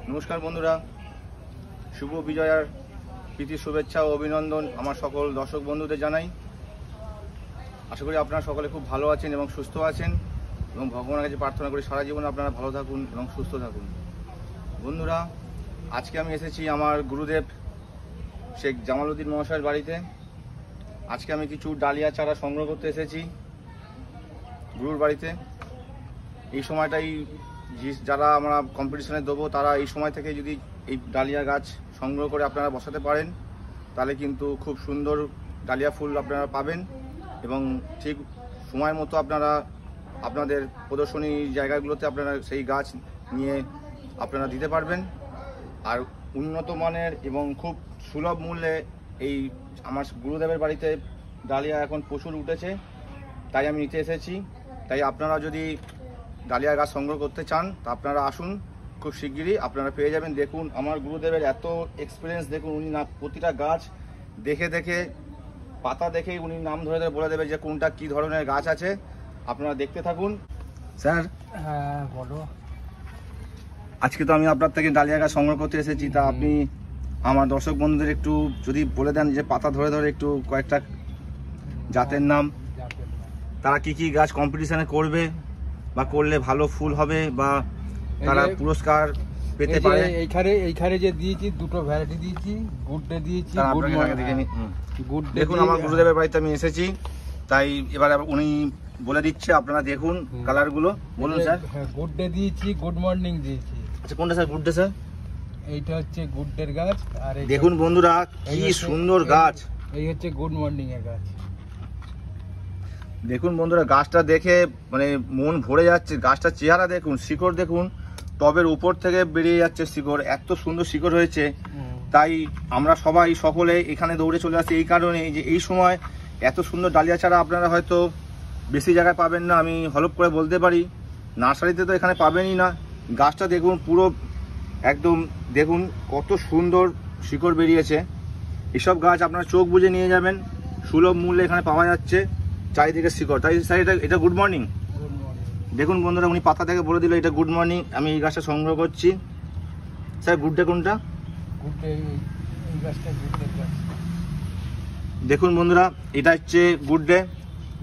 নমস্কার বন্ধুরা, শুভ বিজয়ার প্রীতি শুভেচ্ছা ও অভিনন্দন আমার সকল দর্শক বন্ধুদের জানাই। আশা করি আপনারা সকলে খুব ভালো আছেন এবং সুস্থ আছেন, এবং ভগবানের কাছে প্রার্থনা করি সারা জীবন আপনারা ভালো থাকুন এবং সুস্থ থাকুন। বন্ধুরা, আজকে আমি এসেছি আমার গুরুদেব শেখ জামালউদ্দিন মহাশয়ের বাড়িতে। আজকে আমি কিছু ডালিয়া চারা সংগ্রহ করতে এসেছি গুরুর বাড়িতে। এই সময়টাই যারা আমরা কম্পিটিশনে দেবো তারা এই সময় থেকে যদি এই ডালিয়া গাছ সংগ্রহ করে আপনারা বসাতে পারেন তাহলে কিন্তু খুব সুন্দর ডালিয়া ফুল আপনারা পাবেন, এবং ঠিক সময় মতো আপনারা আপনাদের প্রদর্শনী জায়গাগুলোতে আপনারা সেই গাছ নিয়ে আপনারা দিতে পারবেন। আর উন্নত মানের এবং খুব সুলভ মূল্যে এই আমার গুরুদেবের বাড়িতে ডালিয়া এখন প্রচুর উঠেছে, তাই আমি নিতে এসেছি। তাই আপনারা যদি ডালিয়া গাছ সংগ্রহ করতে চান তা আপনারা আসুন, খুব শিগগিরই আপনারা পেয়ে যাবেন। দেখুন আমার গুরুদেবের এত এক্সপিরিয়েন্স, দেখুন উনি না প্রতিটা গাছ দেখে দেখে পাতা দেখেই উনি নাম ধরে ধরে বলে দেবে যে কোনটা কি ধরনের গাছ আছে। আপনারা দেখতে থাকুন। স্যার বলো। আজকে তো আমি আপনার থেকে ডালিয়া গাছ সংগ্রহ করতে এসেছি, তা আপনি আমার দর্শক বন্ধুদের একটু যদি বলে দেন যে পাতা ধরে ধরে একটু কয়েকটা জাতের নাম, তারা কি কি গাছ কম্পিটিশনে করবে বা করলে ভালো ফুল হবে বা তারা পুরস্কার পেতে পারে। এইখানে যে দিয়েছি দুটো ভ্যারাইটি দিয়েছি, গুড ডে দিয়েছি। দেখুন আমার গুরুদেবের বাড়িতে আমি এসেছি, তাই এবার উনি বলে দিচ্ছে, আপনারা দেখুন কালারগুলো। বলুন স্যার। গুড ডে দিয়েছি, গুড মর্নিং দিয়েছি। আচ্ছা, কোনটা স্যার? Good day sir. এইটা হচ্ছে গুড ডের গাছ। আর দেখুন বন্ধুরা কি সুন্দর গাছ। এই হচ্ছে গুড মর্নিং এর গাছ। দেখুন বন্ধুরা গাছটা দেখে মানে মন ভরে যাচ্ছে। গাছটার চেহারা দেখুন, শিকড় দেখুন, টবের উপর থেকে বেরিয়ে যাচ্ছে শিকড়, এত সুন্দর শিকড় হয়েছে। তাই আমরা সবাই সকলে এখানে দৌড়ে চলে আসি এই কারণে যে এই সময় এত সুন্দর ডালিয়া চারা আপনারা হয়তো বেশি জায়গায় পাবেন না, আমি হলপ করে বলতে পারি। নার্সারিতে তো এখানে পাবেনই না। গাছটা দেখুন পুরো একদম, দেখুন কত সুন্দর শিকড় বেরিয়েছে। এসব গাছ আপনারা চোখ বুজে নিয়ে যাবেন, সুলভ মূল্যে এখানে পাওয়া যাচ্ছে চারিদিকে শিকড়। তাই স্যার এটা গুড মর্নিং। দেখুন বন্ধুরা উনি পাতা থেকে বলে দিল এটা গুড মর্নিং। আমি এই গাছটা সংগ্রহ করছি। স্যার গুড ডে কোনটা? দেখুন বন্ধুরা এটা হচ্ছে গুড ডে,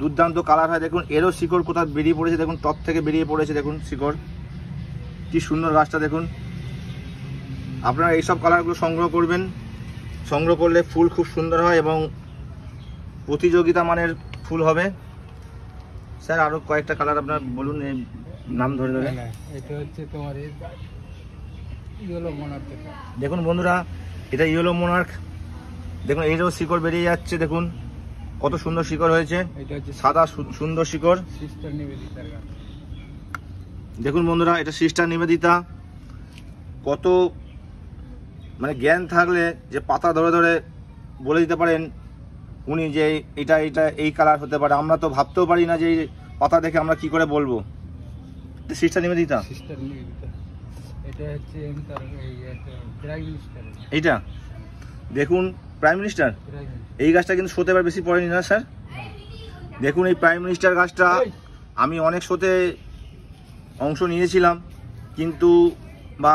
দুর্দান্ত কালার হয়। দেখুন এরও শিকড় কোথাও বেরিয়ে পড়েছে, দেখুন টপ থেকে বেরিয়ে পড়েছে, দেখুন শিকড় কি সুন্দর। গাছটা দেখুন। আপনারা এইসব কালারগুলো সংগ্রহ করবেন, সংগ্রহ করলে ফুল খুব সুন্দর হয় এবং প্রতিযোগিতা মানের ফুল হবে। স্যার আরো কয়েকটা কালার আপনার বলুন, নাম ধরে ধরে। এটা হচ্ছে তোমার ইয়েলো মোনার্ক। দেখুন বন্ধুরা এটা ইয়েলো মোনার্ক। দেখুন এইটাও শিকড় বেরিয়ে যাচ্ছে, দেখুন কত সুন্দর শিকড় হয়েছে, সাদা সুন্দর শিকড়। দেখুন বন্ধুরা এটা সিস্টার নিবেদিতা। কত মানে জ্ঞান থাকলে যে পাতা ধরে ধরে বলে দিতে পারেন উনি যে এটা এটা এই কালার হতে পারে। আমরা তো ভাবতেও পারি না যে এই পাতা দেখে আমরা কি করে বলবো। সিস্টার নিবেদিতা। এটা হচ্ছে এইটা দেখুন প্রাইম মিনিস্টার। এই গাছটা কিন্তু শোতে এবার বেশি পড়েনি না স্যার? দেখুন এই প্রাইম মিনিস্টার গাছটা আমি অনেক শোতে অংশ নিয়েছিলাম, কিন্তু বা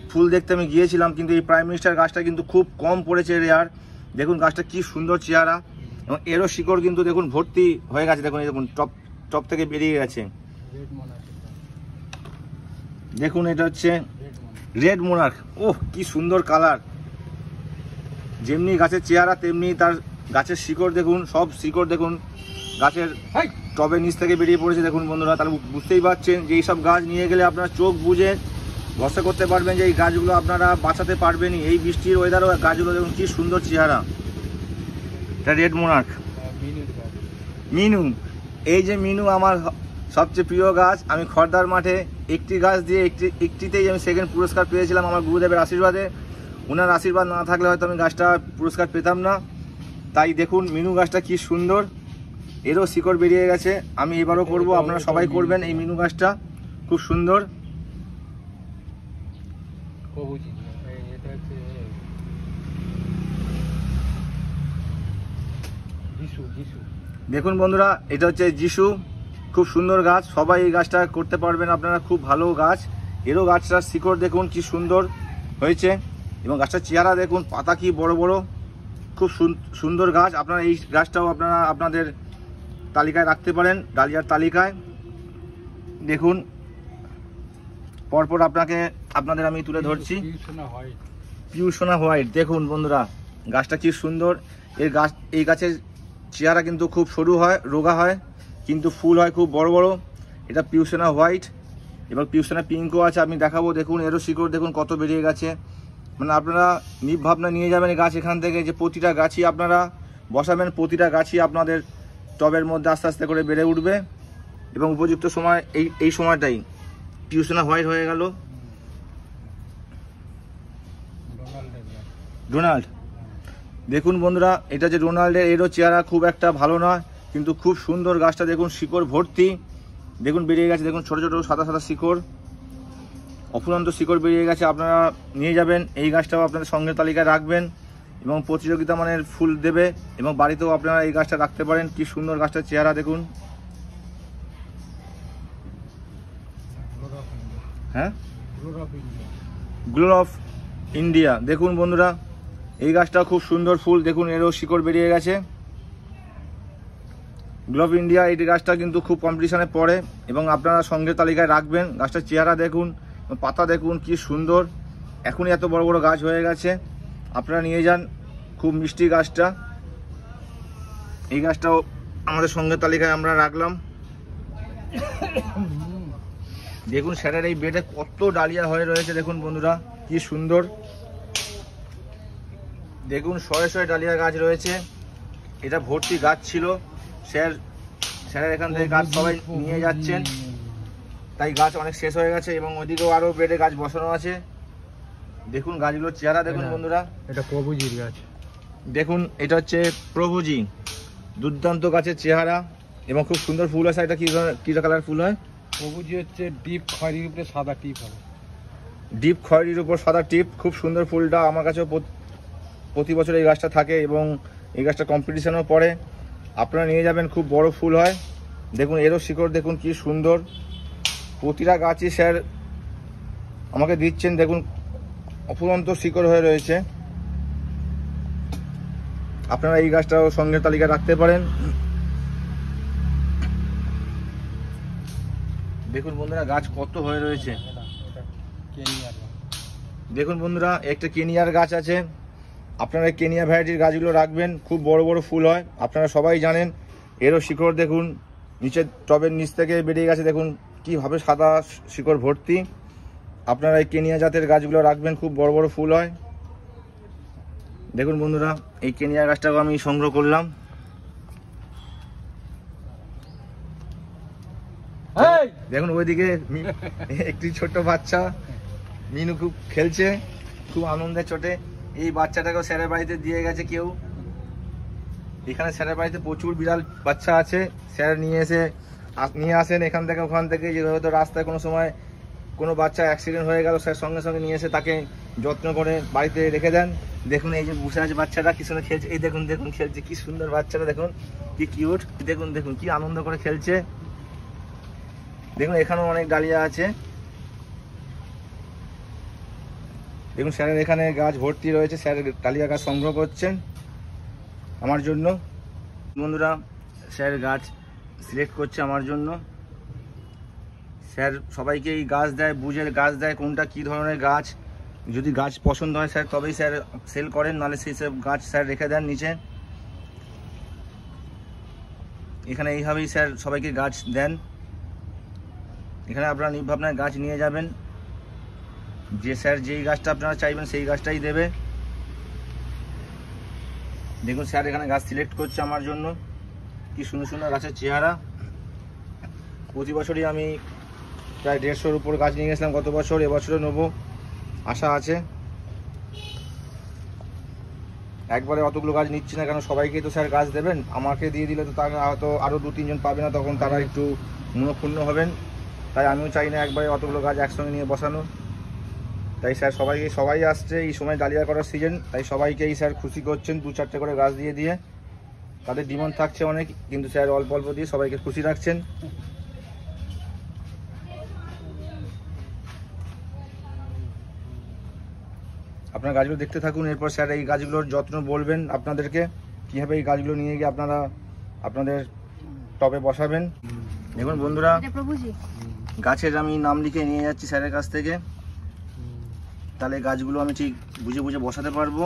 ফুল দেখতে আমি গিয়েছিলাম, কিন্তু এই প্রাইম মিনিস্টার গাছটা কিন্তু খুব কম পড়েছে রেয়ার। দেখুন গাছটা কি সুন্দর চেহারা, এবং এরও শিকড় কিন্তু দেখুন ভর্তি হয়ে গেছে। দেখুন এই দেখুন টপ থেকে বেরিয়ে গেছে। দেখুন এটা হচ্ছে রেড মোনার্ক। ওহ কি সুন্দর কালার। যেমনি গাছের চেহারা তেমনি তার গাছের শিকড় দেখুন, সব শিকড় দেখুন গাছের টবের নিচ থেকে বেরিয়ে পড়েছে। দেখুন বন্ধুরা তাহলে বুঝতেই পারছেন যে এইসব গাছ নিয়ে গেলে আপনারা চোখ বুঝে ভরসা করতে পারবেন যে এই গাছগুলো আপনারা বাঁচাতে পারবেনই। এই বৃষ্টির ওয়েদারও গাছগুলো দেখুন কি সুন্দর চেহারা। এটা রেড মোনার্ক। মিনু, এই যে মিনু আমার সবচেয়ে প্রিয় গাছ। আমি খড়দার মাঠে একটি গাছ দিয়ে একটিতেই আমি সেকেন্ড পুরস্কার পেয়েছিলাম আমার গুরুদেবের আশীর্বাদে। ওনার আশীর্বাদ না থাকলে হয়তো আমি গাছটা পুরস্কার পেতাম না। তাই দেখুন মিনু গাছটা কি সুন্দর, এরও শিকড় বেরিয়ে গেছে। আমি এবারও করব, আপনারা সবাই করবেন। এই মিনু গাছটা খুব সুন্দর। দেখুন বন্ধুরা এটা হচ্ছে যিশু, খুব সুন্দর গাছ। সবাই এই গাছটা করতে পারবেন আপনারা, খুব ভালো গাছ। এরও গাছটার শিকড় দেখুন কি সুন্দর হয়েছে এবং গাছটার চেহারা দেখুন, পাতা কি বড় বড়, খুব সুন্দর গাছ। আপনারা এই গাছটাও আপনারা আপনাদের তালিকায় রাখতে পারেন, ডালিয়ার তালিকায়। দেখুন পরপর আপনাদের আমি তুলে ধরছি। পিউসোনা হোয়াইট, দেখুন বন্ধুরা গাছটা কি সুন্দর। এই গাছের চেহারা কিন্তু খুব সরু হয়, রোগা হয়, কিন্তু ফুল হয় খুব বড় বড়। এটা পিউসোনা হোয়াইট। এবার পিউসোনা পিঙ্কও আছে, আমি দেখাবো। দেখুন এরও শিকড় দেখুন কত বেরিয়ে গেছে। মানে আপনারা ভাবনা নিয়ে যাবেন এই গাছ এখান থেকে, যে প্রতিটা গাছই আপনারা বসাবেন, প্রতিটা গাছই আপনাদের টবের মধ্যে আস্তে আস্তে করে বেড়ে উঠবে। এবং উপযুক্ত সময় এই সময়টাই পিউসোনা হোয়াইট হয়ে গেল। ডোনাল্ড, দেখুন বন্ধুরা এটা যে ডোনাল্ডের, এরও চেহারা খুব একটা ভালো নয়, কিন্তু খুব সুন্দর গাছটা। দেখুন শিকড় ভর্তি, দেখুন বেরিয়ে গেছে, দেখুন ছোট ছোট সাদা সাদা শিকড়, অফুরন্ত শিকড় বেরিয়ে গেছে। আপনারা নিয়ে যাবেন, এই গাছটাও আপনাদের সঙ্গের তালিকায় রাখবেন এবং প্রতিযোগিতা মানের ফুল দেবে। এবং বাড়িতেও আপনারা এই গাছটা রাখতে পারেন। কি সুন্দর গাছটার চেহারা দেখুন। হ্যাঁ, গ্লোর অফ ইন্ডিয়া, দেখুন বন্ধুরা এই গাছটা খুব সুন্দর ফুল, দেখুন এরও শিকড় বেরিয়ে গেছে। গ্লোর অফ ইন্ডিয়া এই গাছটা কিন্তু খুব কম্পিটিশনে পড়ে এবং আপনারা সঙ্গের তালিকায় রাখবেন। গাছটার চেহারা দেখুন, পাতা দেখুন কি সুন্দর, এখনই এত বড় বড় গাছ হয়ে গেছে। আপনারা নিয়ে যান, খুব মিষ্টি গাছটা। এই গাছটাও আমাদের সঙ্গের তালিকায় আমরা রাখলাম। দেখুন স্যারের এই বেডে কত ডালিয়া হয়ে রয়েছে, দেখুন বন্ধুরা কি সুন্দর। দেখুন শয়ে শয়ে ডালিয়া গাছ রয়েছে, এটা ভর্তি গাছ ছিল। স্যারের এখান থেকে গাছ সবাই নিয়ে যাচ্ছেন, তাই গাছ অনেক শেষ হয়ে গেছে এবং ওইদিকেও আরও বেডে গাছ বসানো আছে। দেখুন গাছগুলোর চেহারা দেখুন বন্ধুরা। এটা প্রভুজির গাছ, দেখুন এটা হচ্ছে প্রভুজি, দুর্দান্ত গাছের চেহারা এবং খুব সুন্দর ফুল আছে। এটা কি কালার ফুল হয়? প্রভুজি হচ্ছে ডিপ খয়েরির উপরে সাদা টিপ হবে। ডিপ খয়েরির উপর সাদা টিপ, খুব সুন্দর ফুলটা। আমার কাছেও প্রতি বছর এই গাছটা থাকে এবং এই গাছটা কম্পিটিশনও পড়ে। আপনারা নিয়ে যাবেন, খুব বড় ফুল হয়। দেখুন এরও শিকড় দেখুন কি সুন্দর, প্রতিটা গাছই স্যার আমাকে দিচ্ছেন। দেখুন অফুরন্ত শিকড় হয়ে রয়েছে। আপনারা এই গাছটাও সঙ্গের তালিকায় রাখতে পারেন। দেখুন বন্ধুরা গাছ কত হয়ে রয়েছে। দেখুন বন্ধুরা একটা কেনিয়ার গাছ আছে, আপনারা কেনিয়া ভ্যারাইটির গাছগুলো রাখবেন, খুব বড় বড় ফুল হয়, আপনারা সবাই জানেন। এরও শিকড় দেখুন নিচের টবের নিচ থেকে বেরিয়ে গেছে, দেখুন কীভাবে সাদা শিকড় ভর্তি। আপনারা এই কেনিয়া জাতের গাছগুলো রাখবেন, খুব বড় বড় ফুল হয়। দেখুন বন্ধুরা এই কেনিয়া গাছটাকে আমি সংগ্রহ করলাম। দেখুন ওইদিকে একটি ছোট্ট বাচ্চা মিনু খুব খেলছে, খুব আনন্দের চোটে। এই বাচ্চাটাকেও স্যারের বাড়িতে দিয়ে গেছে কেউ। এখানে স্যারের বাড়িতে প্রচুর বিড়াল বাচ্চা আছে, স্যার নিয়ে আসেন এখান থেকে ওখান থেকে। যে হয়তো রাস্তায় কোনো সময় কোনো বাচ্চা অ্যাক্সিডেন্ট হয়ে গেল, স্যার সঙ্গে সঙ্গে নিয়ে এসে তাকে যত্ন করে বাড়িতে রেখে দেন। দেখুন এই যে বসে আছে বাচ্চাটা, কি সুন্দর খেলছে। এই দেখুন দেখুন খেলছে, কি সুন্দর বাচ্চাটা, দেখুন কি কিউট। দেখুন দেখুন কি আনন্দ করে খেলছে। দেখুন এখানেও অনেক ডালিয়া আছে। দেখুন স্যারের এখানে গাছ ভর্তি রয়েছে, স্যার ডালিয়া গাছ সংগ্রহ করছেন আমার জন্য। বন্ধুরা স্যার গাছ সিলেক্ট করছে আমার জন্য। স্যার সবাইকে এই গাছ দেয়, বুঝে গাছ দেয়, কোনটা কি ধরনের গাছ। যদি গাছ পছন্দ হয় স্যার তবেই স্যার সেল করেন, নাহলে সেই সব গাছ স্যার রেখে দেন নিচে। এখানে এইভাবেই স্যার সবাইকে গাছ দেন। এখানে আপনারা নির্ভাবনায় গাছ নিয়ে যাবেন, যে স্যার যেই গাছটা আপনারা চাইবেন সেই গাছটাই দেবে। দেখুন স্যার এখানে গাছ সিলেক্ট করছে আমার জন্য, কি সুন্দর সুন্দর গাছের চেহারা। প্রতি বছরই আমি প্রায় 150-র উপর গাছ নিয়ে গেছিলাম গত বছর, এবছরও নেবো আশা আছে। একবারে অতগুলো গাছ নিচ্ছি না, কেন সবাইকেই তো স্যার গাছ দেবেন, আমাকে দিয়ে দিলে তো তারা হয়তো আরও 2-3 জন পাবে না, তখন তারা একটু মনক্ষুণ্ণ হবেন। তাই আমিও চাই না একবারে অতগুলো গাছ একসঙ্গে নিয়ে বসানো। তাই স্যার সবাই আসছে, এই সময় ডালিয়া করার সিজন, তাই সবাইকেই স্যার খুশি করছেন 2-4টে করে গাছ দিয়ে দিয়ে। তাদের ডিমান্ড থাকছে অনেক, কিন্তু স্যার অল্প অল্প দিয়ে সবাইকে খুশি রাখছেন। আপনারা গাছগুলো দেখতে থাকুন, এরপর স্যার এই গাছগুলোর যত্ন বলবেন আপনাদেরকে কীভাবে এই গাছগুলো নিয়ে গিয়ে আপনারা আপনাদের টবে বসাবেন। দেখুন বন্ধুরা, গাছের আমি নাম লিখে নিয়ে যাচ্ছি স্যারের কাছ থেকে, তাহলে গাছগুলো আমি ঠিক বুঝে বুঝে বসাতে পারবো।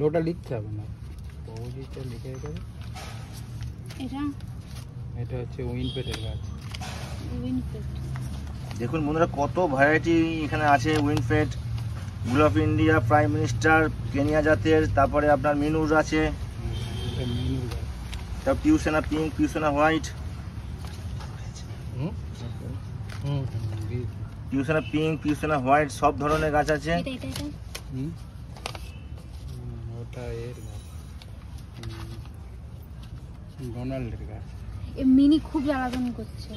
ওটা লিখতে হবে না, প্রভুজিটা লিখে রেখে দেবে। এটা হচ্ছে উইনপেটের গাছ। দেখুন বন্ধুরা, কত ভ্যারাইটি এখানে আছে। উইনফেড, গুল of India, prime minister, Kenya জাতের, তারপরে আপনার মিনুর আছে, তারপর পিউসেনা পিঙ্ক, পিউসেনা হোয়াইট, পিউসেনা পিঙ্ক, পিউসেনা হোয়াইট, সব ধরনের গাছ আছে। ওটা এর গাছ, ডোনাল্ডের গাছ। মিনি খুব জ্বালাতন করছে,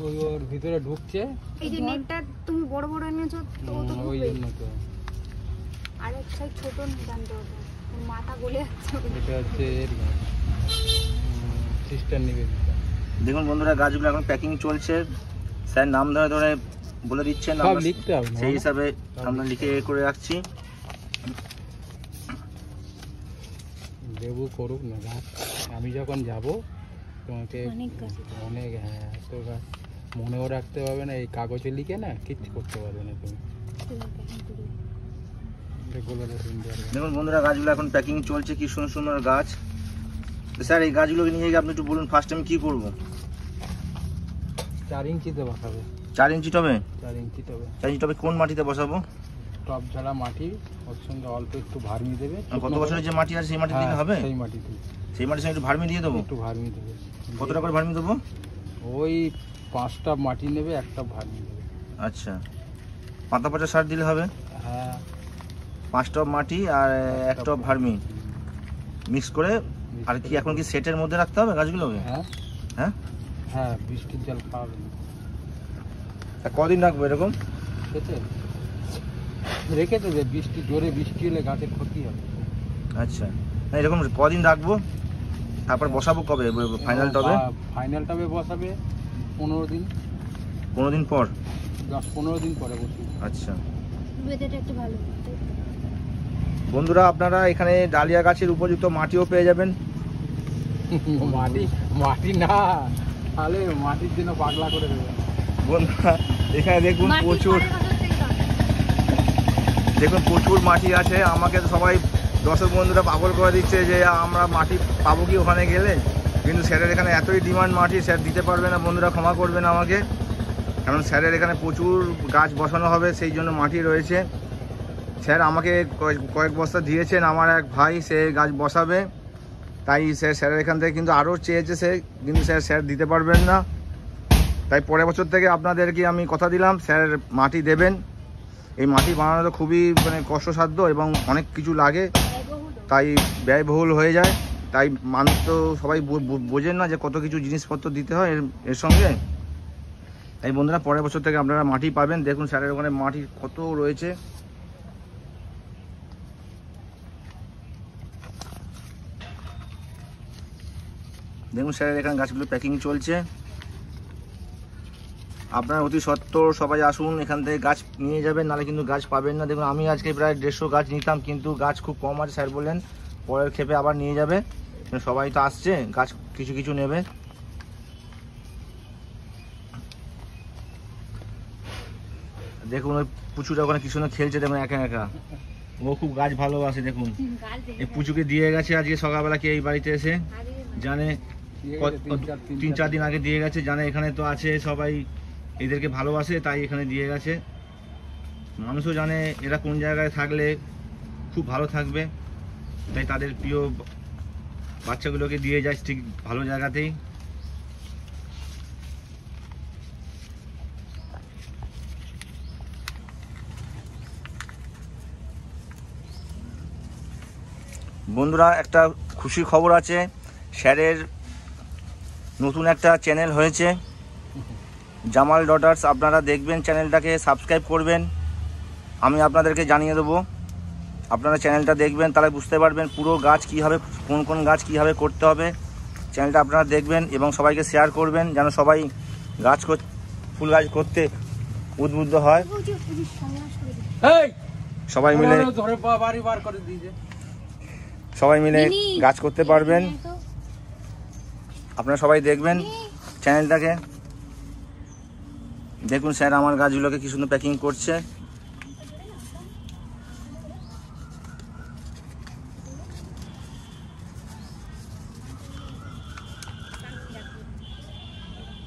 ওই ওর ভিতরে ঢুকছে। এই যে নেটটা তুমি বড় বড় এনেছো তো ও তো ওই ঢুকবেই। জন্য তো আর এক সাইড ছোট জানতে হবে, মাথা গলে যাচ্ছে। এটা হচ্ছে এর গাছ, সিস্টার নিবেদিতা। দেখুন বন্ধুরা, গাছগুলো এখন প্যাকিং চলছে, স্যার নাম ধরে ধরে বলে দিচ্ছেন, সব আমরা লিখতে হবে না? সেই হিসাবে আমরা লিখে করে রাখছি। দেবু করুক না গাছ, আমি যখন যাব তোমাকে অনেক গাছ। অনেক, হ্যাঁ এত গাছ মনেও রাখতে পারবে না, এই কাগজে লিখে না কিচ্ছু করতে পারবে না তুমি। দেখুন বন্ধুরা, গাছগুলো এখন প্যাকিং চলছে, কি সুন্দর সুন্দর গাছ। স্যার এই গাছগুলোকে নিয়ে গিয়ে আপনি একটু বলুন ফার্স্ট টাইম কি করব। 4 ইঞ্চিতে বসাবে। 4 ইঞ্চি টবে? 4 ইঞ্চি টবে। 4 ইঞ্চি টবে কোন মাটিতে বসাবো? টব ঝাড়া মাটি, ওর সঙ্গে অল্প একটু ভার্মি দেবে। কত বছরের যে মাটি আছে সেই মাটি দিলে হবে? সেই মাটিতে, সেই মাটির সঙ্গে একটু ভার্মি দিয়ে দেবো? একটু ভার্মি দেবে। কতটা করে ভার্মি দেবো? ওই 5টা মাটি নেবে, একটা ভার্মি দেবে। আচ্ছা, পাতা পচা সার দিলে হবে? হ্যাঁ, 5 টব মাটি আর 1 টব ভার্মি মিক্স করে। আর কি এখন কি সেটের মধ্যে রাখতে হবে গাছগুলোকে? হ্যাঁ হ্যাঁ হ্যাঁ, বৃষ্টির জল খাওয়াবে না। তা কদিন রাখবো এরকম? সেটা রেখে দেবে, বৃষ্টি জোরে বৃষ্টি হলে গাছের ক্ষতি হবে। আচ্ছা, না এরকম কদিন রাখবো, তারপর বসাবো কবে ফাইনাল টবে? ফাইনাল টবে বসাবে 15 দিন। 15 দিন পর? 10-15 দিন পরে বসবে। আচ্ছা ওয়েদারটা একটু ভালো। বন্ধুরা, আপনারা এখানে ডালিয়া গাছের উপযুক্ত মাটিও পেয়ে যাবেন। মাটি মাটি না, তাহলে মাটির জন্য পাগলা করে দেবে। বন্ধুরা এখানে দেখুন প্রচুর, দেখুন প্রচুর মাটি আছে। আমাকে তো সবাই দর্শক বন্ধুরা পাগল করে দিচ্ছে যে আমরা মাটি পাবো কি ওখানে গেলে, কিন্তু স্যারের এখানে এতই ডিমান্ড মাটি, স্যার দিতে পারবে না। বন্ধুরা ক্ষমা করবেন আমাকে, কারণ স্যারের এখানে প্রচুর গাছ বসানো হবে, সেই জন্য মাটি রয়েছে। স্যার আমাকে কয়েক বস্তা দিয়েছেন, আমার এক ভাই সে গাছ বসাবে, তাই স্যারের এখান থেকে কিন্তু আরও চেয়েছে সে, কিন্তু স্যার দিতে পারবেন না। তাই পরের বছর থেকে আপনাদেরকে আমি কথা দিলাম, স্যার মাটি দেবেন। এই মাটি বানানো তো খুবই মানে কষ্টসাধ্য এবং অনেক কিছু লাগে, তাই ব্যয়বহুল হয়ে যায়। তাই মানুষ তো সবাই বোঝেন না যে কত কিছু জিনিসপত্র দিতে হয় এর সঙ্গে। তাই বন্ধুরা, পরের বছর থেকে আপনারা মাটি পাবেন। দেখুন স্যারের ওখানে মাটি কত রয়েছে। দেখুন স্যারের এখানে গাছগুলো প্যাকিং চলছে। আপনারা অতি সত্বর সবাই আসুন, এখান থেকে গাছ নিয়ে যাবেন, নাহলে কিন্তু গাছ পাবেন না। দেখুন আমি আজকে প্রায় 150 গাছ নিতাম, কিন্তু গাছ খুব কম আছে। স্যার বললেন পরের ক্ষেপে আবার নিয়ে যাবে, সবাই তো আসছে, গাছ কিছু কিছু নেবে। দেখুন ওই পুচুটা ওখানে কি সুন্দর খেলছে, দেখুন একা একা। ও খুব গাছ ভালোবাসে। দেখুন এই পুচুকে দিয়ে গেছে আজকে সকালবেলা কে এই বাড়িতে এসে, জানে 3-4 দিন আগে দিয়ে গেছে, জানে এখানে তো আছে সবাই এদেরকে ভালোবাসে, তাই এখানে দিয়ে গেছে। মানুষও জানে এরা কোন জায়গায় থাকলে খুব ভালো থাকবে, তাই তাদের প্রিয় বাচ্চাগুলোকে দিয়ে যায় ঠিক ভালো জায়গাতেই। বন্ধুরা, একটা খুশির খবর আছে, স্যারের নতুন একটা চ্যানেল হয়েছে, জামাল ডটার্স। আপনারা দেখবেন, চ্যানেলটাকে সাবস্ক্রাইব করবেন, আমি আপনাদেরকে জানিয়ে দেবো। আপনারা চ্যানেলটা দেখবেন, তাহলে বুঝতে পারবেন পুরো গাছ কীভাবে, কোন কোন গাছ কীভাবে করতে হবে। চ্যানেলটা আপনারা দেখবেন এবং সবাইকে শেয়ার করবেন, যেন সবাই গাছ ফুল গাছ করতে উদ্বুদ্ধ হয়, এই সবাই মিলে ধরে বাড়ি বার করে দিয়েছে। সবাই মিলে গাছ করতে পারবেন। আপনারা সবাই দেখবেন চ্যানেলটাকে, দেখুন স্যার আমার গাছগুলোকে কি সুন্দর প্যাকিং করছে।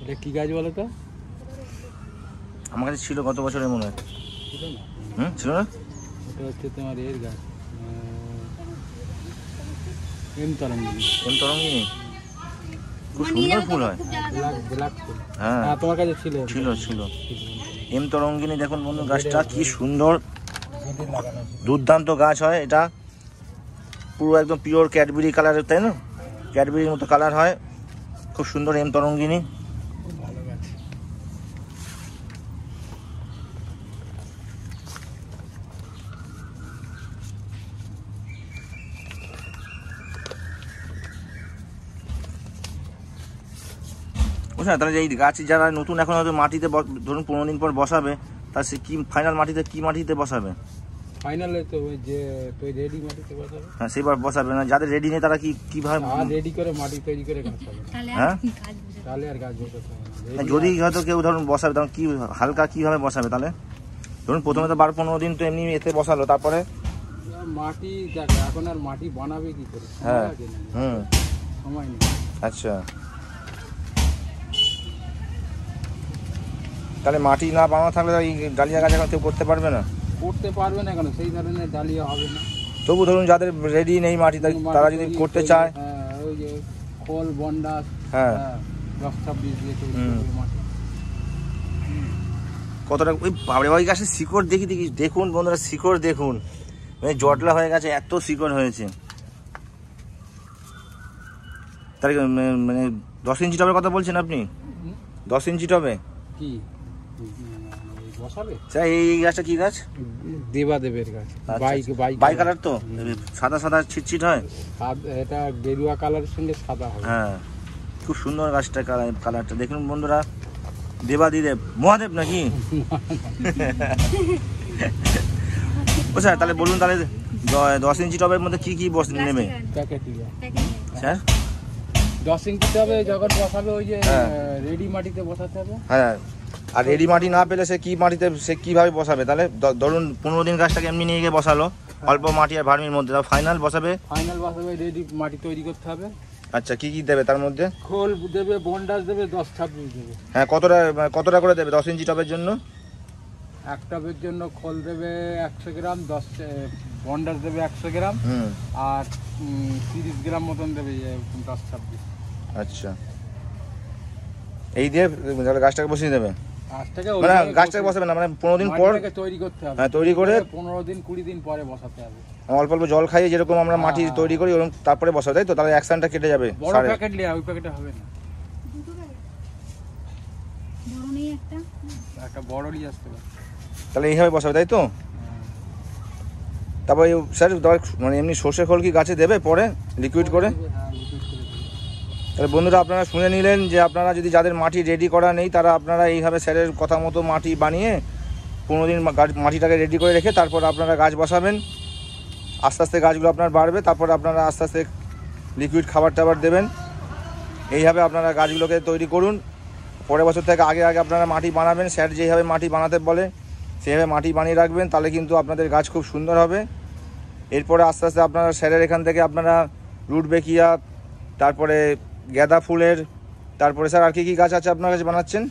এটা কি গাছ বলো তো? আমার কাছে ছিল গত বছরের মনে হয়। ছিল না, ছিল না? এটা হচ্ছে তোমার এর গাছ, এম তরঙ্গিনী। এম তরঙ্গিনী খুব সুন্দর ফুল হয়। ব্ল্যাক ফুল। হ্যাঁ হ্যাঁ তোমার কাছে ছিল। ছিল ছিল এম তরঙ্গিনী। দেখুন বন্ধু গাছটা কি সুন্দর, দুর্দান্ত গাছ হয় এটা। পুরো একদম পিওর ক্যাডবেরি কালারের, তাই না? ক্যাডবেরির মতো কালার হয়, খুব সুন্দর এম তরঙ্গিনী। ভালো গাছ। বুঝলেন? তাহলে এই গাছ যারা নতুন এখন হয়তো মাটিতে ধরুন 15 দিন পর বসাবে, তার সে কি ফাইনাল মাটিতে কি মাটিতে বসাবে? ফাইনালে তো ওই যে তুই রেডি মাটিতে বসাবে। হ্যাঁ সেবার বসাবে না, যাদের রেডি নেই তারা কিভাবে? আর রেডি করে মাটি তৈরি করে গাছ হবে। হ্যাঁ তাহলে আর গাছ বসাতে হবে না। যদি হয়তো কেউ ধরুন বসাবে, তখন কি হালকা কিভাবে বসাবে? তাহলে ধরুন প্রথমে তো 12-15 দিন তো এমনি এতে বসালো, তারপরে মাটি দেখ এখন আর মাটি বানাবে কি করে? হ্যাঁ সময় নেই। আচ্ছা, তাহলে মাটি না বানানো থাকলে এই ডালিয়া গাছ এখন কেউ করতে পারবে না? করতে পারবে না কেন? সেই ধরনের ডালিয়া হবে না। তবু ধরুন যাদের রেডি নেই মাটি, তারা যদি করতে চায়, ওই যে খোল বন্ডাস, হ্যাঁ 10-26 দিয়ে তৈরি করবে মাটি। কতটা ওই বাবরে বাড়ি গাছের শিকড় দেখুন বন্ধুরা, শিকড় দেখুন, মানে জটলা হয়ে গেছে, এত শিকড় হয়েছে। তার মানে 10 ইঞ্চি টবের কথা বলছেন আপনি? 10 ইঞ্চি টবে কি বসাবে? স্যার এই গাছটা কি গাছ? দেবাদেবের গাছ। বাই কালার তো, সাদা সাদা ছিটছিট হয়। এটা গেরুয়া কালারের সঙ্গে সাদা হবে। হ্যাঁ খুব সুন্দর গাছটা, কালারটা দেখুন বন্ধুরা। দেবাদিদেব মহাদেব নাকি? ও স্যার তাহলে বলুন, তাহলে 10 ইঞ্চি টবের মধ্যে কি কি নেবে? স্যার 10 ইঞ্চি টবে যখন বসাবে ওই যে রেডি মাটিতে বসাতে হবে। হ্যাঁ, আর রেডি মাটি না পেলে সে কি মাটিতে, সে কিভাবে বসাবে? তাহলে ধরুন 15 দিন গাছটাকে এমনি নিয়ে গিয়ে বসালো অল্প মাটি আর ভার্মির মধ্যে, ফাইনাল বসাবে রেডি মাটি তৈরি করতে হবে। আচ্ছা কি কি দেবে তার মধ্যে? খোল দেবে, বন্ডাস দেবে, 10-26 দেবে। হ্যাঁ কতটা করে দেবে 10 ইঞ্চি টবের জন্য? এক টবের জন্য খোল দেবে 100 গ্রাম, বন্ডাস দেবে 100 গ্রাম, আর 30 গ্রাম মতন দেবে 10-26। আচ্ছা এই দিয়ে তাহলে গাছটাকে বসিয়ে দেবে? মানে গাছটাকে বসাবে না, মানে 15 দিন পর তৈরি করতে হবে। হ্যাঁ তৈরি করে 15 দিন 20 দিন পরে বসাতে হবে। অল্প অল্প জল খাইয়ে যেরকম আমরা মাটি তৈরি করি ওরকম তারপরে বসাবে, তাই তো? তাহলে অ্যাকশনটা কেটে যাবে। বড় প্যাকেট নিয়ে ওই প্যাকেটে হবে না, বড় নেই একটা বড় নিয়ে আসতে হবে। তাহলে এইভাবে বসাবে, তাই তো? তারপর স্যার মানে এমনি সর্ষে খোল কি গাছে দেবে পরে লিকুইড করে? তাহলে বন্ধুরা আপনারা শুনে নিলেন যে আপনারা যদি যাদের মাটি রেডি করা নেই, তারা আপনারা এইভাবে স্যারের কথা মতো মাটি বানিয়ে 15 দিন মাটিটাকে রেডি করে রেখে তারপর আপনারা গাছ বসাবেন। আস্তে আস্তে গাছগুলো আপনার বাড়বে, তারপর আপনারা আস্তে আস্তে লিকুইড খাবার টাবার দেবেন। এইভাবে আপনারা গাছগুলোকে তৈরি করুন। পরের বছর থেকে আগে আপনারা মাটি বানাবেন, স্যার যেইভাবে মাটি বানাতে বলে সেইভাবে মাটি বানিয়ে রাখবেন, তাহলে কিন্তু আপনাদের গাছ খুব সুন্দর হবে। এরপরে আস্তে আস্তে আপনারা স্যারের এখান থেকে আপনারা রুটবেকিয়া, তারপরে গাঁদা ফুলের, তারপরে স্যার আর কি কি গাছ আছে আপনার কাছে বানাচ্ছেন?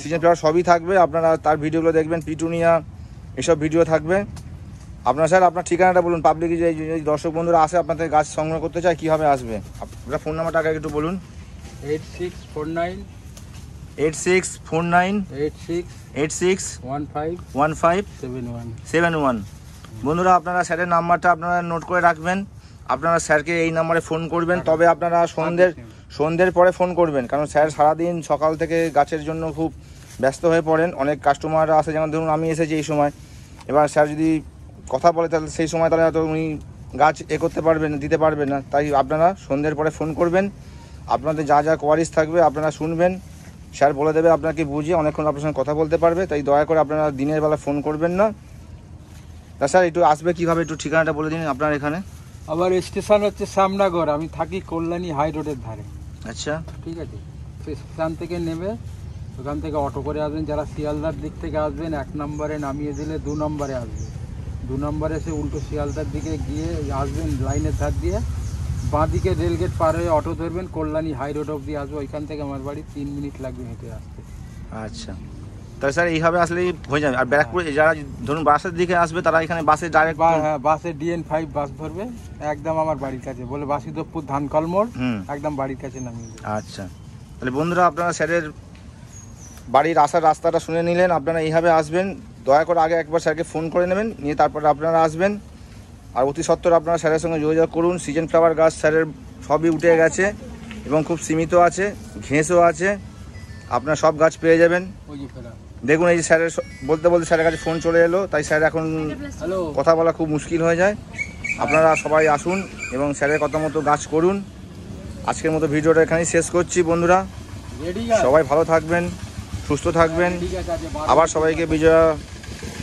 সিজন ফ্লাওয়ার সবই থাকবে, আপনারা তার ভিডিওগুলো দেখবেন, পিটুনিয়া এসব ভিডিও থাকবে। আপনার স্যার আপনার ঠিকানাটা বলুন, পাবলিক যে দর্শক বন্ধুরা আসে আপনাদের গাছ সংগ্রহ করতে চায় কীভাবে আসবে? আপনার ফোন নাম্বারটা আগে একটু বলুন। 8649 1571 বন্ধুরা আপনারা স্যারের নাম্বারটা আপনারা নোট করে রাখবেন। আপনারা স্যারকে এই নাম্বারে ফোন করবেন, তবে আপনারা সন্ধ্যের পরে ফোন করবেন, কারণ স্যার সারাদিন সকাল থেকে গাছের জন্য খুব ব্যস্ত হয়ে পড়েন। অনেক কাস্টমাররা আসে, যেমন ধরুন আমি এসেছি এই সময়, এবার স্যার যদি কথা বলে তাহলে সেই সময় তাহলে হয়তো উনি গাছ করতে পারবেন, দিতে পারবেন না। তাই আপনারা সন্ধ্যের পরে ফোন করবেন, আপনাদের যা যা কোয়ারিজ থাকবে আপনারা শুনবেন, স্যার বলে দেবে আপনাকে বুঝিয়ে, অনেকক্ষণ আপনার সঙ্গে কথা বলতে পারবে। তাই দয়া করে আপনারা দিনের বেলা ফোন করবেন না। তা স্যার একটু আসবে কীভাবে, একটু ঠিকানাটা বলে দিন আপনার এখানে। আবার স্টেশন হচ্ছে শ্যামনগর, আমি থাকি কল্যাণী হাই রোডের ধারে। আচ্ছা, ঠিক আছে, সেই স্টেশন থেকে নেমে ওখান থেকে অটো করে আসবেন। যারা শিয়ালদার দিক থেকে আসবেন 1 নম্বরে নামিয়ে দিলে 2 নম্বরে আসবে। 2 নম্বরে এসে উল্টো শিয়ালদার দিকে গিয়ে আসবেন, লাইনের ধার দিয়ে বাঁ দিকে রেলগেট পার হয়ে অটো ধরবেন, কল্যাণী হাই রোড অবধি আসবে। ওইখান থেকে আমার বাড়ি 3 মিনিট লাগবে হেঁটে আসতে। আচ্ছা, তাহলে স্যার এইভাবে আসলেই হয়ে যাবে। আর ব্যারাকপুর যারা ধরুন বাসের দিকে আসবে তারা এখানে বাসে ডাইরেক্ট, হ্যাঁ, বাসে DN5 বাস ধরবে, একদম আমার বাড়ির কাছে, বলে বাসিদপুর ধানকল মোড়, একদম বাড়ির কাছে নামিয়ে দেবে। আচ্ছা, তাহলে বন্ধুরা আপনারা স্যারের বাড়ির আসার রাস্তাটা শুনে নিলেন। আপনারা এইভাবে আসবেন, দয়া করে আগে একবার স্যারকে ফোন করে নেবেন, নিয়ে তারপরে আপনারা আসবেন। আর অতি সত্বর আপনারা স্যারের সঙ্গে যোগাযোগ করুন। সিজন ফ্লাওয়ার গাছ স্যারের সবই উঠে গেছে এবং খুব সীমিত আছে, ঘেঁসও আছে, আপনারা সব গাছ পেয়ে যাবেন। ওই যে ফেরা। দেখুন এই যে স্যারের বলতে বলতে স্যারের কাছে ফোন চলে এলো, তাই স্যার এখন হ্যালো, কথা বলা খুব মুশকিল হয়ে যায়। আপনারা সবাই আসুন এবং স্যারের কথা মতো গাছ করুন। আজকের মতো ভিডিওটা এখানেই শেষ করছি বন্ধুরা। রেডি? সবাই ভালো থাকবেন, সুস্থ থাকবেন। ঠিক আছে, আবার সবাইকে বিজয়া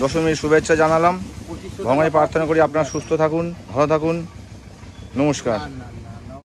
দশমীর শুভেচ্ছা জানালাম। ভগবানের প্রার্থনা করি আপনারা সুস্থ থাকুন, ভালো থাকুন। নমস্কার। না, না।